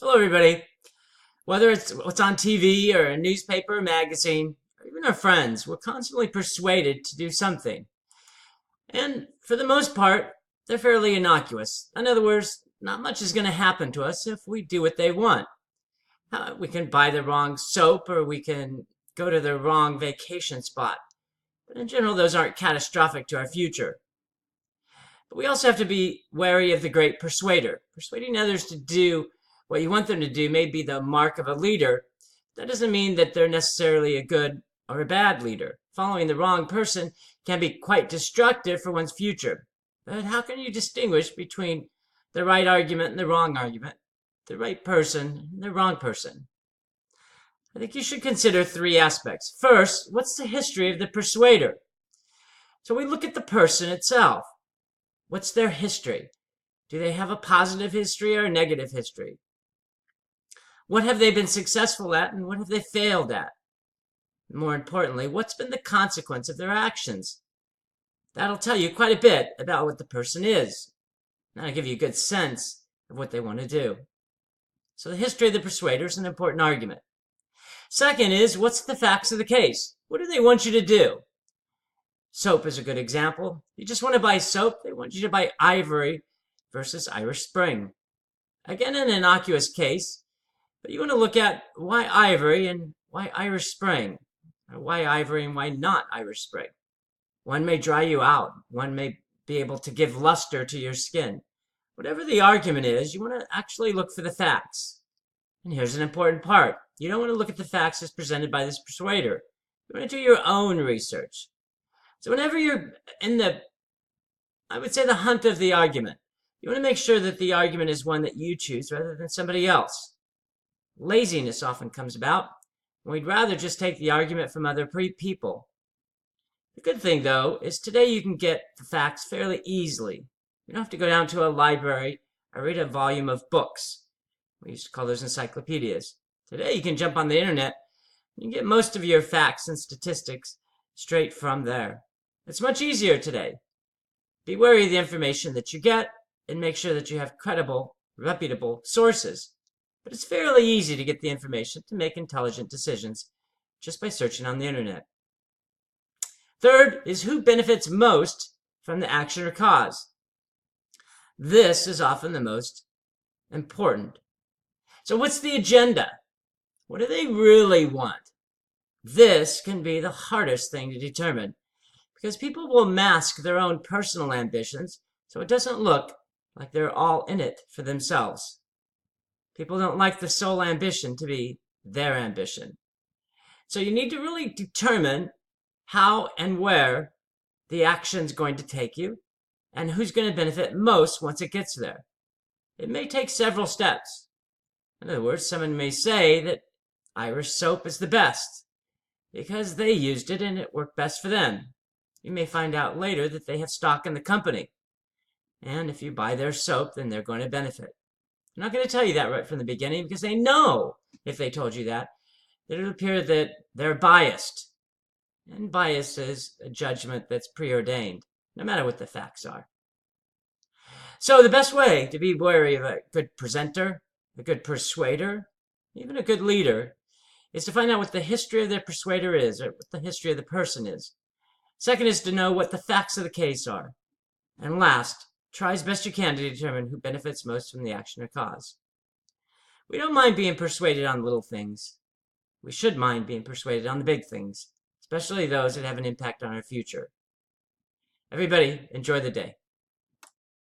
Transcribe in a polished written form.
Hello, everybody. Whether it's what's on TV or a newspaper, magazine, or even our friends, we're constantly persuaded to do something. And for the most part, they're fairly innocuous. In other words, not much is going to happen to us if we do what they want. We can buy the wrong soap or we can go to the wrong vacation spot. But in general, those aren't catastrophic to our future. But we also have to be wary of the great persuader. Persuading others to do what you want them to do may be the mark of a leader. That doesn't mean that they're necessarily a good or a bad leader. Following the wrong person can be quite destructive for one's future. But how can you distinguish between the right argument and the wrong argument, the right person and the wrong person? I think you should consider three aspects. First, what's the history of the persuader? So we look at the person itself. What's their history? Do they have a positive history or a negative history? What have they been successful at and what have they failed at? More importantly, what's been the consequence of their actions? That'll tell you quite a bit about what the person is. That'll give you a good sense of what they want to do. So the history of the persuader is an important argument. Second is, what's the facts of the case? What do they want you to do? Soap is a good example. You just want to buy soap, they want you to buy Ivory versus Irish Spring. Again, an innocuous case, but you want to look at why Ivory and why Irish Spring. Or why Ivory and why not Irish Spring. One may dry you out. One may be able to give luster to your skin. Whatever the argument is, you want to actually look for the facts. And here's an important part. You don't want to look at the facts as presented by this persuader. You want to do your own research. So whenever you're in I would say the hunt of the argument, you want to make sure that the argument is one that you choose rather than somebody else. Laziness often comes about, and we'd rather just take the argument from other people. The good thing, though, is today you can get the facts fairly easily. You don't have to go down to a library or read a volume of books. We used to call those encyclopedias. Today you can jump on the internet and get most of your facts and statistics straight from there. It's much easier today. Be wary of the information that you get and make sure that you have credible, reputable sources. But it's fairly easy to get the information to make intelligent decisions just by searching on the internet. Third is who benefits most from the action or cause. This is often the most important. So what's the agenda? What do they really want? This can be the hardest thing to determine because people will mask their own personal ambitions so it doesn't look like they're all in it for themselves. People don't like the sole ambition to be their ambition. So you need to really determine how and where the action's going to take you and who's going to benefit most once it gets there. It may take several steps. In other words, someone may say that Irish soap is the best because they used it and it worked best for them. You may find out later that they have stock in the company. And if you buy their soap, then they're going to benefit. They're not going to tell you that right from the beginning because they know if they told you that it'll appear that they're biased. And bias is a judgment that's preordained, no matter what the facts are. So the best way to be wary of a good presenter, a good persuader, even a good leader, is to find out what the history of their persuader is, or what the history of the person is. Second is to know what the facts of the case are. And last, try as best you can to determine who benefits most from the action or cause. We don't mind being persuaded on little things. We should mind being persuaded on the big things, especially those that have an impact on our future. Everybody, enjoy the day.